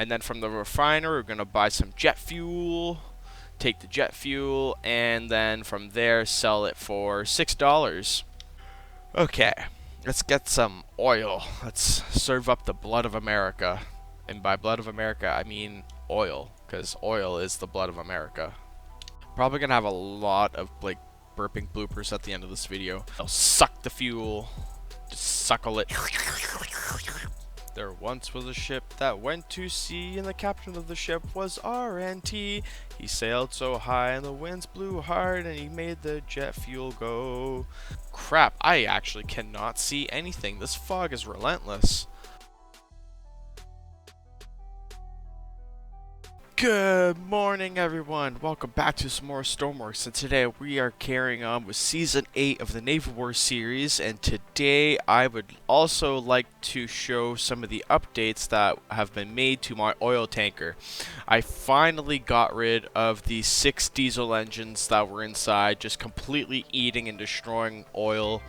And then from the refiner, we're going to buy some jet fuel, take the jet fuel, and then from there sell it for $6. Okay, let's get some oil. Let's serve up the blood of America. And by blood of America, I mean oil, because oil is the blood of America. Probably gonna have a lot of like burping bloopers at the end of this video. I'll suck the fuel, just suckle it. There once was a ship that went to sea, and the captain of the ship was RNT. He sailed so high and the winds blew hard, and he made the jet fuel go. Crap, I actually cannot see anything. This fog is relentless. Good morning, everyone. Welcome back to some more Stormworks, and today we are carrying on with Season 8 of the Naval War series, and today I would also like to show some of the updates that have been made to my oil tanker. I finally got rid of the 6 diesel engines that were inside, just completely eating and destroying oil.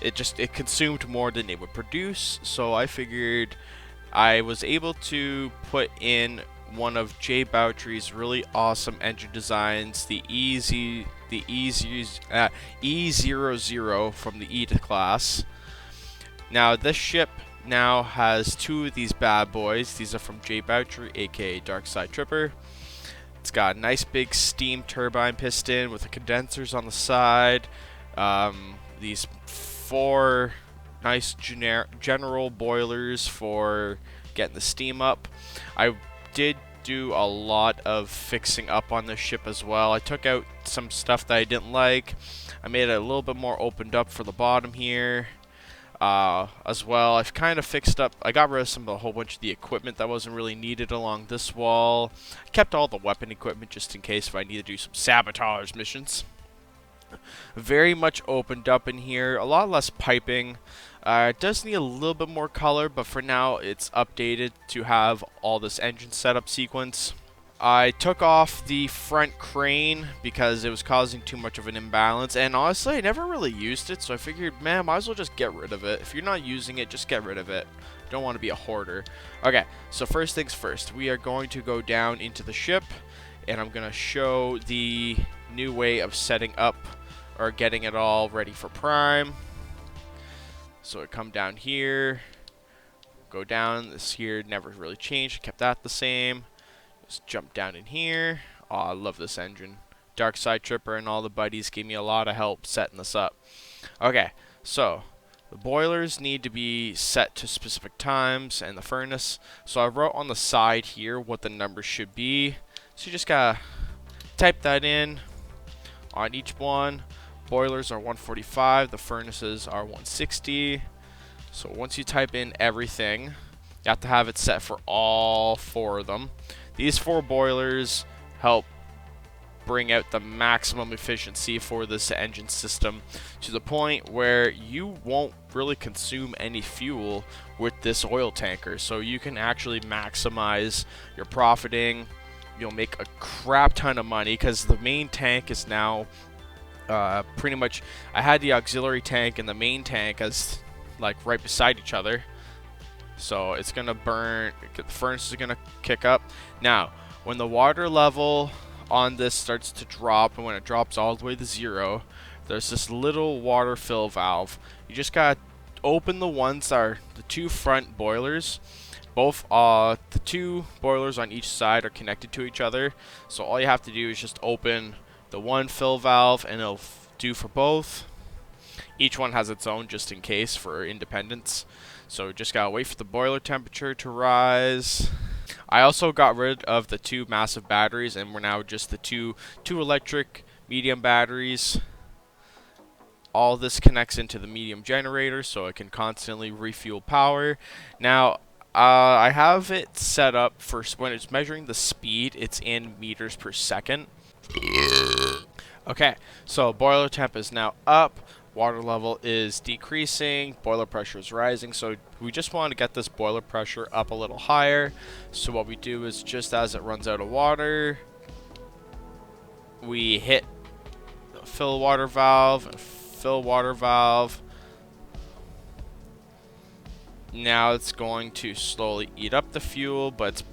It consumed more than it would produce, so I figured I was able to put in one of Jay Bowtry's really awesome engine designs, the E00 from the E class. Now this ship now has 2 of these bad boys. These are from Jay Bowtry, aka Darksidetripper. It's got a nice big steam turbine piston with the condensers on the side. These 4 nice general boilers for getting the steam up. I did do a lot of fixing up on this ship as well. I took out some stuff that I didn't like. I made it a little bit more opened up for the bottom here. As well, I've kind of fixed up, I got rid of a whole bunch of the equipment that wasn't really needed along this wall. I kept all the weapon equipment just in case if I need to do some sabotage missions. Very much opened up in here, a lot less piping. It does need a little bit more color, but for now it's updated to have all this engine setup sequence. I took off the front crane because it was causing too much of an imbalance, and honestly I never really used it, so I figured, man, might as well just get rid of it. If you're not using it, just get rid of it. Don't want to be a hoarder. Okay, so first things first, we are going to go down into the ship, and I'm going to show the new way of setting up or getting it all ready for prime. So I come down here, go down. This here never really changed. I kept that the same. Just jump down in here. Oh, I love this engine. Darksidetripper and all the buddies gave me a lot of help setting this up. Okay, so the boilers need to be set to specific times, and the furnace. So I wrote on the side here what the numbers should be. So you just gotta type that in on each one. Boilers are 145, the furnaces are 160. So once you type in everything, you have to have it set for all 4 of them. These 4 boilers help bring out the maximum efficiency for this engine system to the point where you won't really consume any fuel with this oil tanker. So you can actually maximize your profiting. You'll make a crap ton of money because the main tank is now pretty much, I had the auxiliary tank and the main tank as like right beside each other, so it's gonna burn. The furnace is gonna kick up. Now when the water level on this starts to drop, and when it drops all the way to 0, there's this little water fill valve. You just gotta open the ones that are the 2 front boilers. Both the 2 boilers on each side are connected to each other, so all you have to do is just open the one fill valve and it'll do for both. Each one has its own just in case for independence. So just gotta wait for the boiler temperature to rise. I also got rid of the 2 massive batteries, and we're now just the two electric medium batteries. All this connects into the medium generator so it can constantly refuel power. Now I have it set up for when it's measuring the speed, it's in meters per second. Okay, so boiler temp is now up, water level is decreasing, boiler pressure is rising, so we just want to get this boiler pressure up a little higher. So what we do is just as it runs out of water, we hit the fill water valve and fill water valve. Now it's going to slowly eat up the fuel, but it's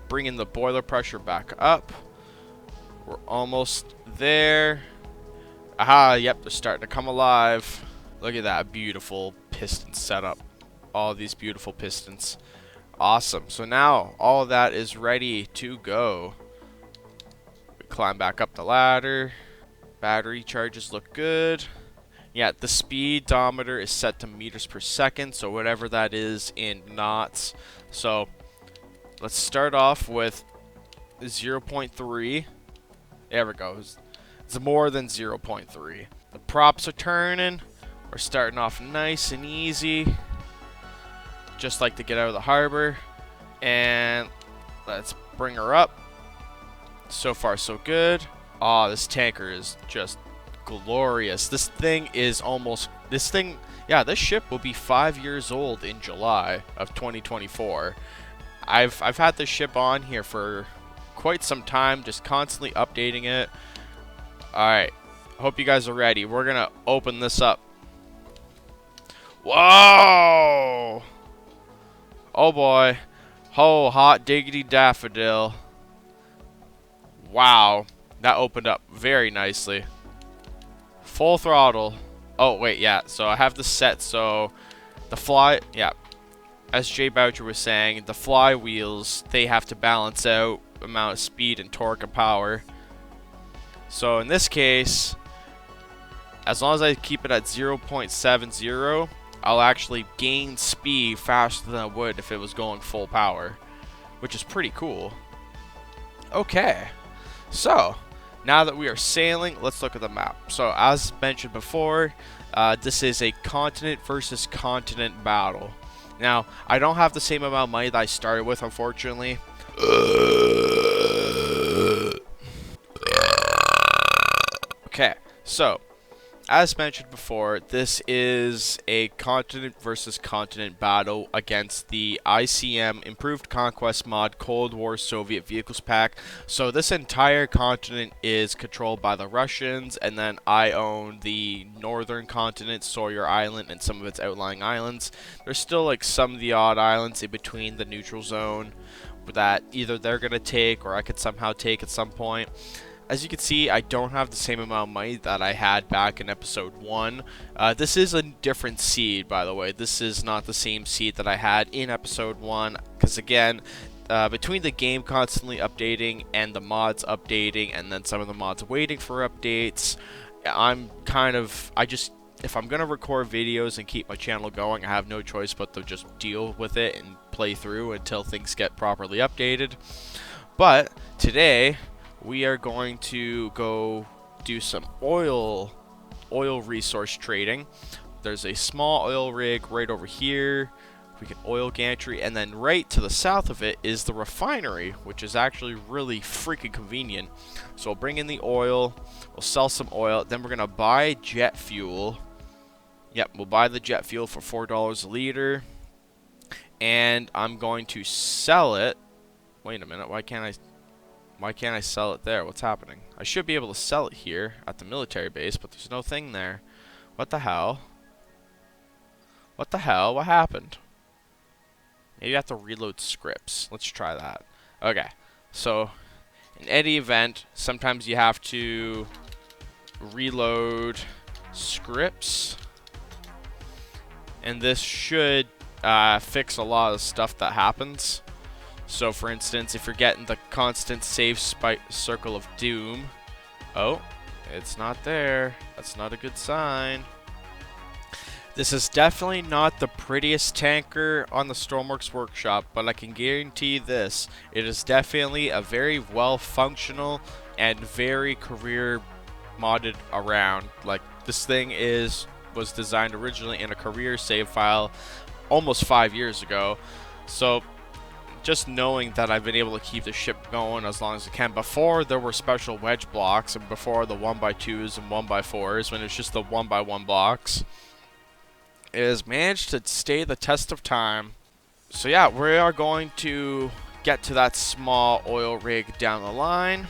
bringing the boiler pressure back up. We're almost there. Aha, yep, they're starting to come alive. Look at that beautiful piston setup. All these beautiful pistons. Awesome. So now all of that is ready to go. We climb back up the ladder. Battery charges look good. Yeah, the speedometer is set to meters per second, so whatever that is in knots. So let's start off with 0.3. There we go. It's more than 0.3. The props are turning. We're starting off nice and easy. Just like to get out of the harbor. And let's bring her up. So far, so good. Oh, this tanker is just glorious. This thing is almost... This ship will be 5 years old in July of 2024. I've had this ship on here for quite some time, just constantly updating it. Alright, hope you guys are ready. We're gonna open this up. Whoa! Oh boy. Oh, hot diggity daffodil. Wow. That opened up very nicely. Full throttle. Oh, wait, yeah. So I have this set, so the yeah. As Jay Boucher was saying, the flywheels, they have to balance out amount of speed and torque and power. So in this case, as long as I keep it at 0.70, I'll actually gain speed faster than I would if it was going full power, which is pretty cool. Okay, so now that we are sailing, let's look at the map. So as mentioned before, this is a continent versus continent battle. Now, I don't have the same amount of money that I started with, unfortunately. Okay, so as mentioned before, this is a continent versus continent battle against the ICM Improved Conquest mod Cold War Soviet Vehicles Pack. So this entire continent is controlled by the Russians, and then I own the northern continent, Sawyer Island, and some of its outlying islands. There's still like some of the odd islands in between the neutral zone that either they're going to take or I could somehow take at some point. As you can see, I don't have the same amount of money that I had back in episode 1. This is a different seed, by the way. This is not the same seed that I had in episode 1. Because again, between the game constantly updating and the mods updating and then some of the mods waiting for updates, if I'm going to record videos and keep my channel going, I have no choice but to just deal with it and play through until things get properly updated. But today we are going to go do some oil resource trading. There's a small oil rig right over here. We can oil gantry, and then right to the south of it is the refinery, which is actually really freaking convenient. So we'll bring in the oil, we'll sell some oil, then we're gonna buy jet fuel. Yep, we'll buy the jet fuel for $4 a liter, and I'm going to sell it. Wait a minute, why can't I sell it there? What's happening? I should be able to sell it here at the military base, but there's no thing there. What the hell? What the hell? What happened? Maybe I have to reload scripts. Let's try that. Okay, so in any event, sometimes you have to reload scripts, and this should fix a lot of stuff that happens. So for instance, if you're getting the constant save circle of doom, oh, it's not there. That's not a good sign. This is definitely not the prettiest tanker on the Stormworks workshop, but I can guarantee this. It is definitely a very well functional and very career modded around. Like, this thing was designed originally in a career save file almost 5 years ago. So just knowing that I've been able to keep the ship going as long as I can. Before, there were special wedge blocks, and before the 1x2s and 1x4s, when it's just the 1x1 blocks, it has managed to stay the test of time. So yeah, we are going to get to that small oil rig down the line,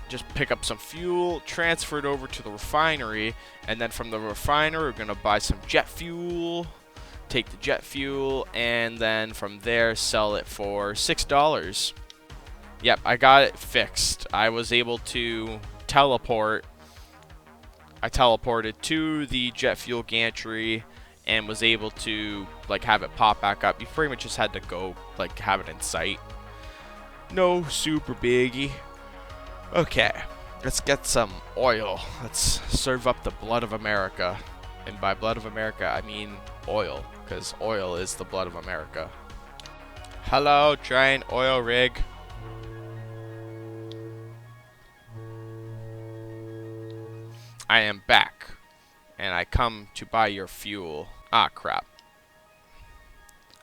just pick up some fuel, transfer it over to the refinery, and then from the refinery we're going to buy some jet fuel, take the jet fuel, and then from there sell it for $6. Yep, I got it fixed. I was able to teleport. I teleported to the jet fuel gantry and was able to like have it pop back up. You pretty much just had to go like have it in sight. No super biggie. Okay, let's get some oil. Let's serve up the blood of America. And by blood of America, I mean oil, because oil is the blood of America. Hello, giant oil rig. I am back, and I come to buy your fuel. Ah, crap.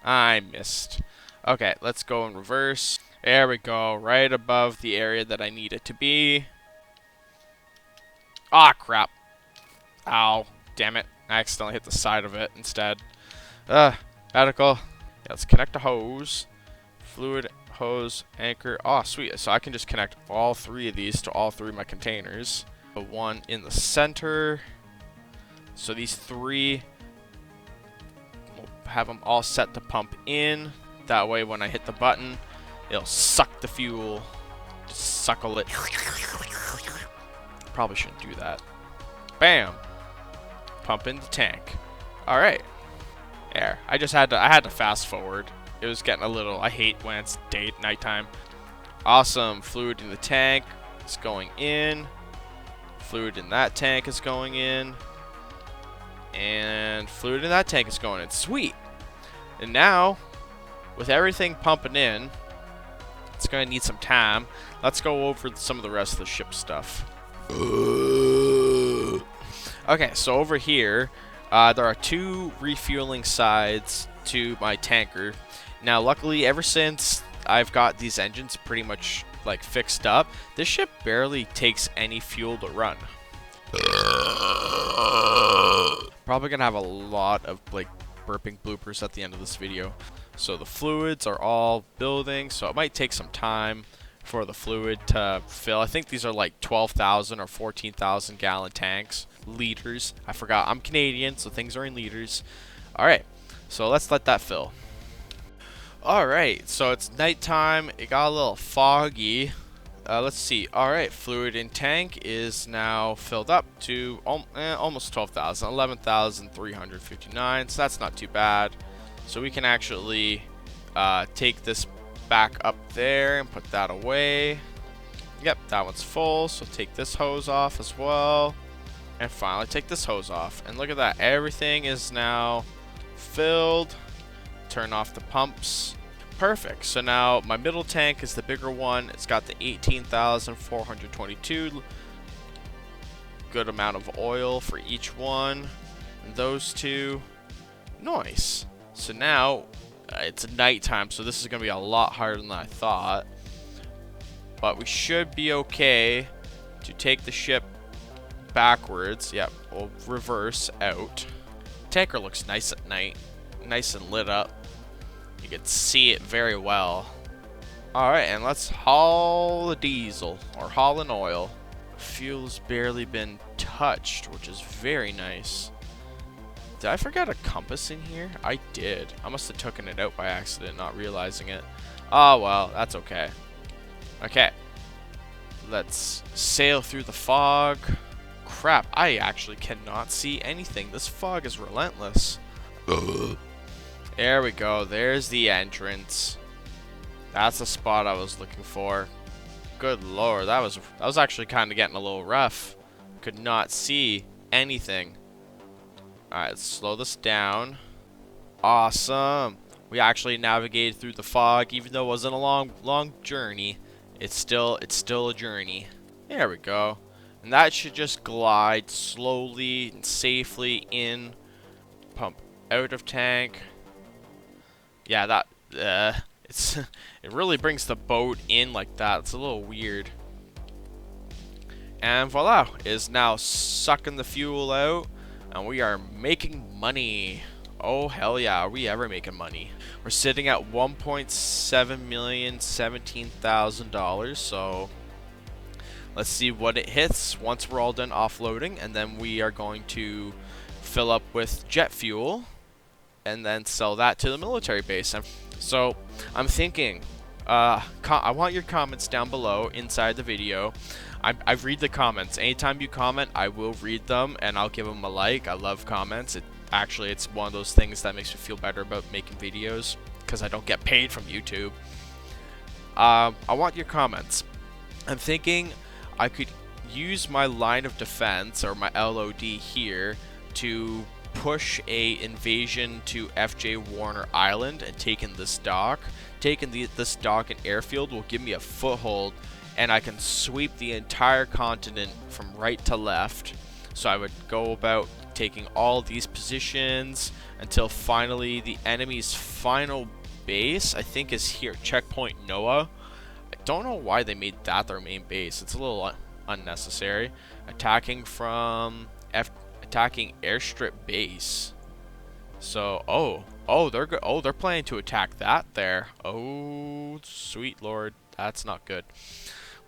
I missed. Okay, let's go in reverse. There we go, right above the area that I need it to be. Ah, crap. Ow, damn it. I accidentally hit the side of it instead. Radical. Yeah, let's connect a hose. Fluid, hose, anchor. Oh, sweet. So I can just connect all three of these to all three of my containers. The one in the center. So these three, we'll have them all set to pump in. That way when I hit the button, it'll suck the fuel. Just suckle it. Probably shouldn't do that. Bam. Pump in the tank. All right. There. I had to fast forward. It was getting a little. I hate when it's nighttime. Awesome. Fluid in the tank. It's going in. Fluid in that tank is going in. And fluid in that tank is going in. Sweet. And now, with everything pumping in, it's going to need some time. Let's go over some of the rest of the ship stuff. Okay, so over here, there are two refueling sides to my tanker. Now, luckily, ever since I've got these engines pretty much like fixed up, this ship barely takes any fuel to run. Probably gonna have a lot of like burping bloopers at the end of this video. So the fluids are all building, so it might take some time for the fluid to fill. I think these are like 12,000 or 14,000 gallon tanks. Liters. I forgot. I'm Canadian, so things are in liters. Alright, so let's let that fill. Alright, so it's nighttime. It got a little foggy. Let's see. Alright, fluid in tank is now filled up to almost 12,000. 11,359, so that's not too bad. So we can actually take this back up there and put that away. Yep, that one's full, so take this hose off as well. And finally take this hose off. And look at that, everything is now filled. Turn off the pumps. Perfect. So now my middle tank is the bigger one. It's got the 18,422. Good amount of oil for each one. And those two. Nice. So now it's nighttime, so this is going to be a lot harder than I thought. But we should be okay to take the ship backwards. Yep, we'll reverse out. Tanker looks nice at night. Nice and lit up. You can see it very well. Alright, and let's haul the diesel, or haul an oil. Fuel's barely been touched, which is very nice. Did I forget a compass in here? I did. I must have taken it out by accident, not realizing it. Oh, well, that's okay. Okay. Let's sail through the fog. Crap, I actually cannot see anything. This fog is relentless. There we go. There's the entrance. That's the spot I was looking for. Good lord, that was actually kind of getting a little rough. Could not see anything. Alright, let's slow this down. Awesome. We actually navigated through the fog, even though it wasn't a long journey. It's still a journey. There we go. And that should just glide slowly and safely in. Pump out of tank. Yeah, that it really brings the boat in like that. It's a little weird. And voila, it is now sucking the fuel out, and we are making money. Oh hell yeah, are we ever making money? We're sitting at $1,717,000, so let's see what it hits once we're all done offloading, and then we are going to fill up with jet fuel and then sell that to the military base. So I'm thinking I want your comments down below inside the video. I read the comments. Anytime you comment, I will read them and I'll give them a like. I love comments. Actually, it's one of those things that makes me feel better about making videos because I don't get paid from YouTube. I want your comments. I'm thinking I could use my line of defense, or my LOD here, to push a invasion to FJ Warner Island and taking this dock. Taking this dock and airfield will give me a foothold, and I can sweep the entire continent from right to left. So I would go about taking all these positions until finally the enemy's final base, I think, is here, Checkpoint Noah. I don't know why they made that their main base. It's a little unnecessary. Attacking airstrip base. So they're planning to attack that there. Oh, sweet lord, that's not good.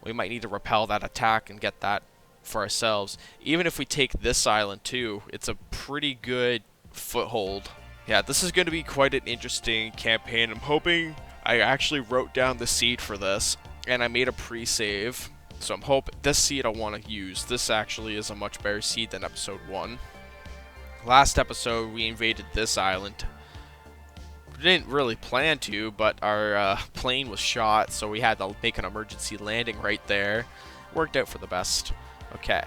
We might need to repel that attack and get that for ourselves. Even if we take this island too, it's a pretty good foothold. Yeah, this is going to be quite an interesting campaign. I'm hoping I actually wrote down the seed for this, and I made a pre-save. So I'm hoping this seed I want to use. This actually is a much better seed than episode 1. Last episode, we invaded this island. We didn't really plan to, but our plane was shot, so we had to make an emergency landing right there. Worked out for the best. Okay,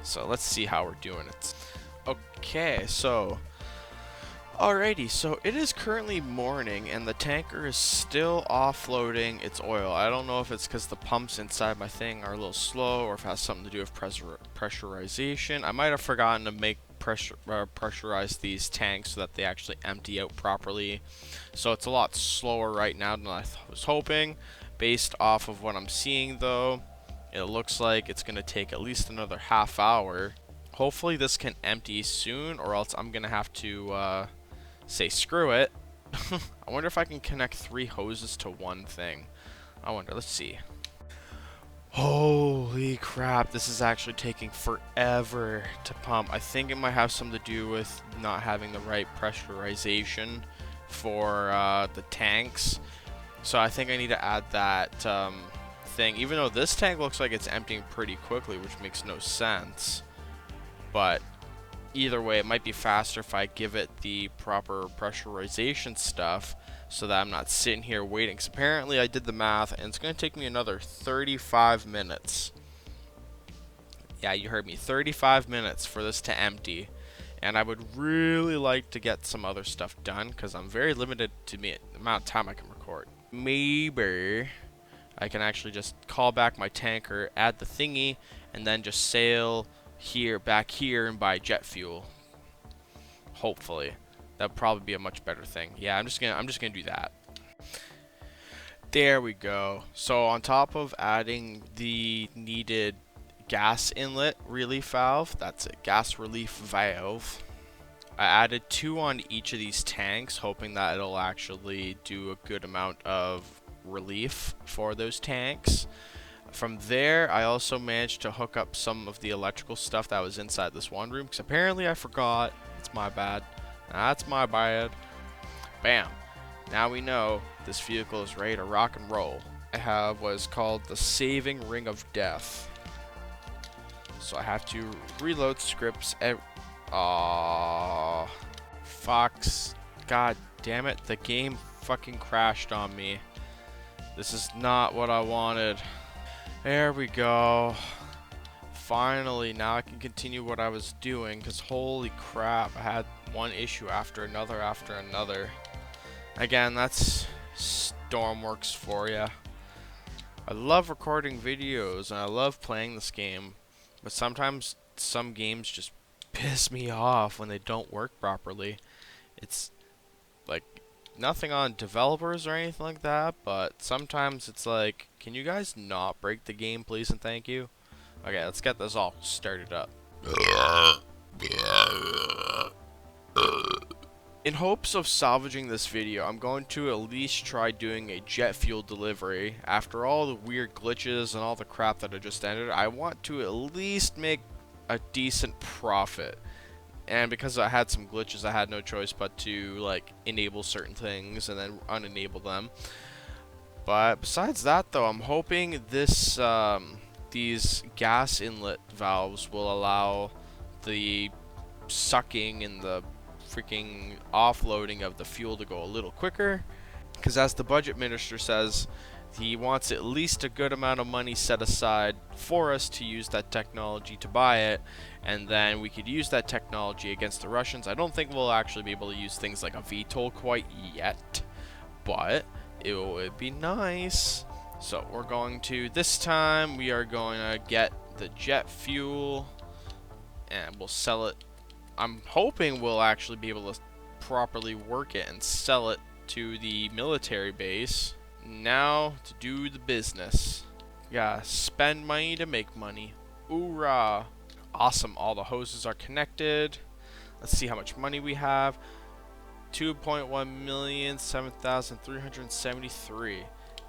so let's see how we're doing it. Okay, so alrighty, so it is currently morning and the tanker is still offloading its oil. I don't know if it's because the pumps inside my thing are a little slow, or if it has something to do with pressurization. I might have forgotten to make pressurize these tanks so that they actually empty out properly. So it's a lot slower right now than I was hoping. Based off of what I'm seeing though, it looks like it's going to take at least another half hour. Hopefully this can empty soon, or else I'm going to have to say screw it. I wonder if I can connect 3 hoses to one thing. I wonder, let's see. Holy crap, this is actually taking forever to pump. I think it might have something to do with not having the right pressurization for the tanks. So I think I need to add that thing, even though this tank looks like it's emptying pretty quickly, which makes no sense. But either way, it might be faster if I give it the proper pressurization stuff, so that I'm not sitting here waiting. So apparently I did the math, and it's going to take me another 35 minutes. Yeah, you heard me, 35 minutes for this to empty. And I would really like to get some other stuff done, because I'm very limited to the amount of time I can record. Maybe I can actually just call back my tanker, add the thingy, and then just sail back here and buy jet fuel. Hopefully. That'd probably be a much better thing. Yeah, I'm just gonna do that. There we go. So on top of adding the needed gas inlet relief valve, that's it, gas relief valve, I added 2 on each of these tanks, hoping that it'll actually do a good amount of relief for those tanks. From there, I also managed to hook up some of the electrical stuff that was inside this one room, because apparently I forgot. It's my bad. That's my bad. Bam. Now we know this vehicle is ready to rock and roll. I have what is called the Saving Ring of Death. So I have to reload scripts. Aww. Fox. God damn it. The game fucking crashed on me. This is not what I wanted. There we go. Finally, now I can continue what I was doing, because holy crap, I had one issue after another after another. Again, that's Stormworks for ya. I love recording videos and I love playing this game, but sometimes some games just piss me off when they don't work properly. It's like nothing on developers or anything like that, but sometimes it's like, can you guys not break the game, please and thank you? Okay, let's get this all started up. In hopes of salvaging this video, I'm going to at least try doing a jet fuel delivery. After all the weird glitches and all the crap that I just entered, I want to at least make a decent profit. And because I had some glitches, I had no choice but to like enable certain things and then unenable them. But besides that, though, I'm hoping this these gas inlet valves will allow the sucking and the freaking offloading of the fuel to go a little quicker. Because as the budget minister says, he wants at least a good amount of money set aside for us to use that technology to buy it, and then we could use that technology against the Russians. I don't think we'll actually be able to use things like a VTOL quite yet, but it would be nice. So we're going to, this time, we are going to get the jet fuel, and we'll sell it. I'm hoping we'll actually be able to properly work it and sell it to the military base. Now to do the business. Yeah, spend money to make money. Hoorah! Awesome, all the hoses are connected. Let's see how much money we have. 2.1 million, 7,373.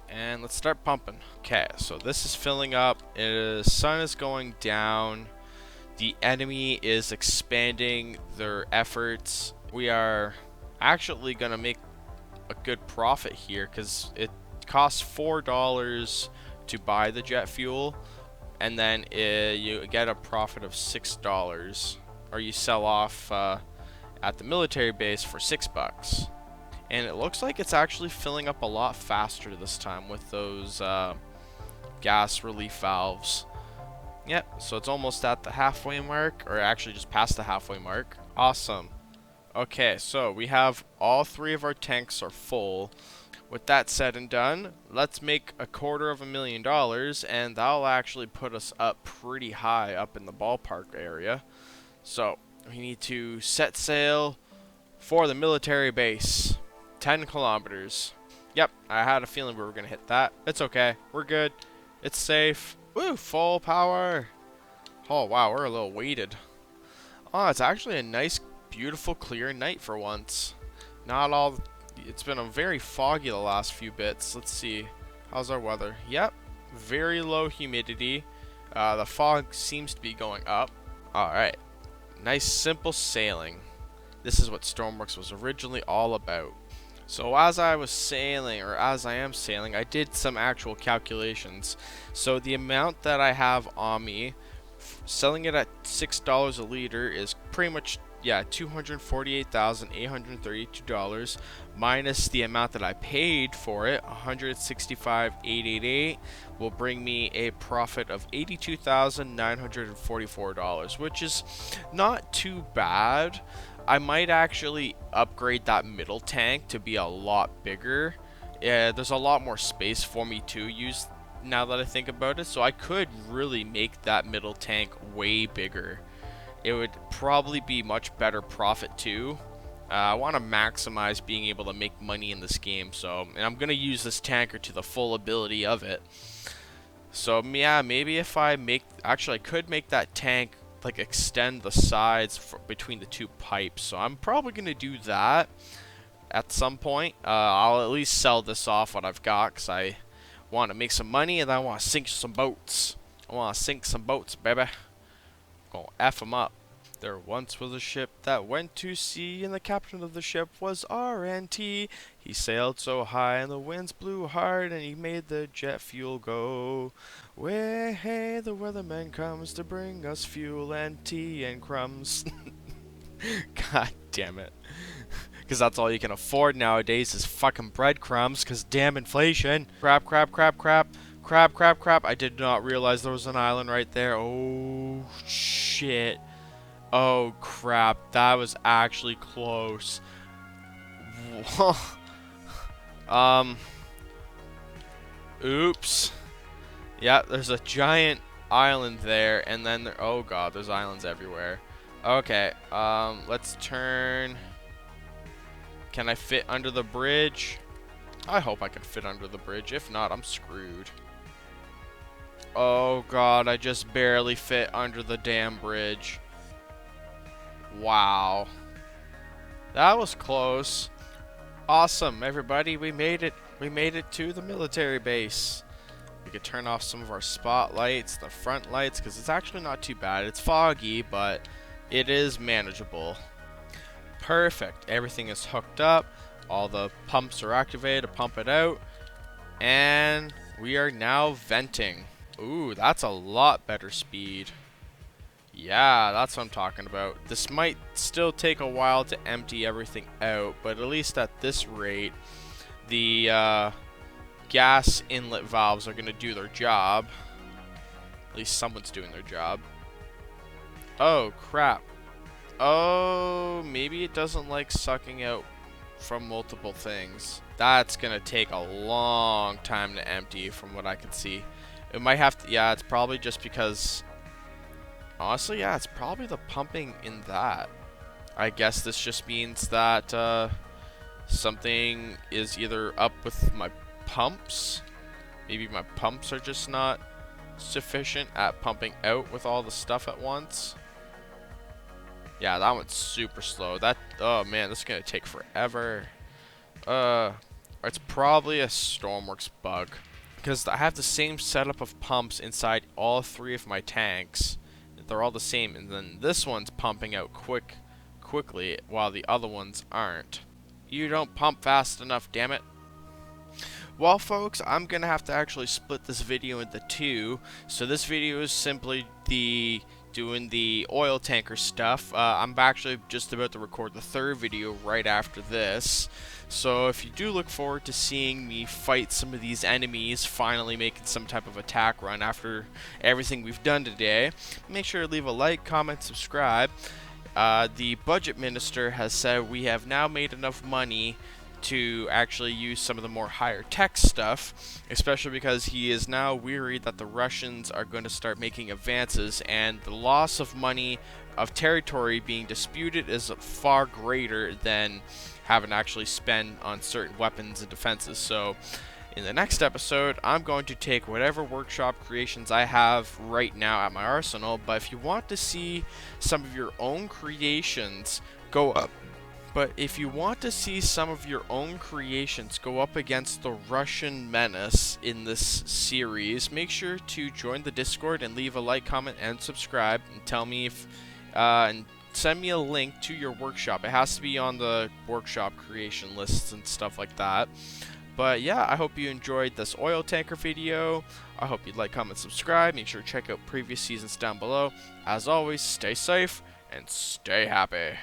And let's start pumping. Okay, so this is filling up. The sun is going down. The enemy is expanding their efforts. We are actually going to make a good profit here because it costs $4 to buy the jet fuel, and then you get a profit of $6, or you sell off at the military base for $6. And it looks like it's actually filling up a lot faster this time with those gas relief valves. Yep, so it's almost at the halfway mark, or actually just past the halfway mark. Awesome. Okay, so we have all 3 of our tanks are full. With that said and done, let's make $250,000, and that'll actually put us up pretty high up in the ballpark area. So we need to set sail for the military base. 10 kilometers. Yep, I had a feeling we were gonna hit that. It's okay, we're good. It's safe. Woo, full power. Oh wow, we're a little weighted. Oh, it's actually a nice, beautiful, clear night for once. Not all. It's been a very foggy the last few bits. Let's see. How's our weather? Yep. Very low humidity. The fog seems to be going up. Alright. Nice simple sailing. This is what Stormworks was originally all about. So as I was sailing, or as I am sailing, I did some actual calculations. So the amount that I have on me, selling it at $6 a liter is pretty much, yeah, $248,832 minus the amount that I paid for it, $165,888, will bring me a profit of $82,944, which is not too bad. I might actually upgrade that middle tank to be a lot bigger. There's a lot more space for me to use now that I think about it, so I could really make that middle tank way bigger. It would probably be much better profit too. I want to maximize being able to make money in this game, and I'm going to use this tanker to the full ability of it. So yeah, maybe if I actually I could make that tank like extend the sides between the 2 pipes, so I'm probably going to do that at some point. I'll at least sell this off what I've got, because I want to make some money, and I want to sink some boats. I want to sink some boats, baby. Gonna F them up. There once was a ship that went to sea, and the captain of the ship was RNT. He sailed so high and the winds blew hard, and he made the jet fuel go. Way hey, the weatherman comes to bring us fuel and tea and crumbs. God damn it. Because that's all you can afford nowadays is fucking breadcrumbs, because damn inflation. Crap, crap, crap, crap. Crap, crap, crap. I did not realize there was an island right there. Oh, shit. Oh, crap. That was actually close. Oops. Yeah, there's a giant island there, and then there, oh god, there's islands everywhere. Okay, let's turn. Can I fit under the bridge? I hope I can fit under the bridge. If not, I'm screwed. Oh god, I just barely fit under the damn bridge. Wow. That was close. Awesome, everybody, we made it. We made it to the military base. We could turn off some of our spotlights, the front lights, because it's actually not too bad. It's foggy, but it is manageable. Perfect. Everything is hooked up. All the pumps are activated to pump it out. And we are now venting. Ooh, that's a lot better speed. Yeah, that's what I'm talking about. This might still take a while to empty everything out, but at least at this rate, the gas inlet valves are going to do their job. At least someone's doing their job. Oh, crap. Oh, maybe it doesn't like sucking out from multiple things. That's going to take a long time to empty from what I can see. It might have to, yeah, it's probably just because, honestly, yeah, it's probably the pumping in that. I guess this just means that something is either up with my pumps. Maybe my pumps are just not sufficient at pumping out with all the stuff at once. Yeah, that one's super slow. That, oh man, this is gonna take forever. It's probably a Stormworks bug, because I have the same setup of pumps inside all three of my tanks. They're all the same, and then this one's pumping out quickly, while the other ones aren't. You don't pump fast enough, damn it. Well, folks, I'm gonna have to actually split this video into two. So this video is simply doing the oil tanker stuff. I'm actually just about to record the third video right after this. So if you do look forward to seeing me fight some of these enemies, finally making some type of attack run after everything we've done today, make sure to leave a like, comment, subscribe. The budget minister has said we have now made enough money to actually use some of the more higher tech stuff, especially because he is now worried that the Russians are going to start making advances, and the loss of money of territory being disputed is far greater than having to actually spend on certain weapons and defenses. So in the next episode, I'm going to take whatever workshop creations I have right now at my arsenal, but if you want to see some of your own creations go up, against the Russian menace in this series, make sure to join the Discord and leave a like, comment, and subscribe, and tell me if, and send me a link to your workshop. It has to be on the workshop creation lists and stuff like that. But yeah, I hope you enjoyed this oil tanker video. I hope you'd like, comment, subscribe. Make sure to check out previous seasons down below. As always, stay safe and stay happy.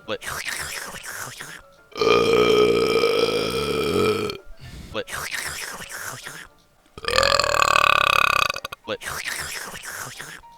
Lit. Lit. Lit.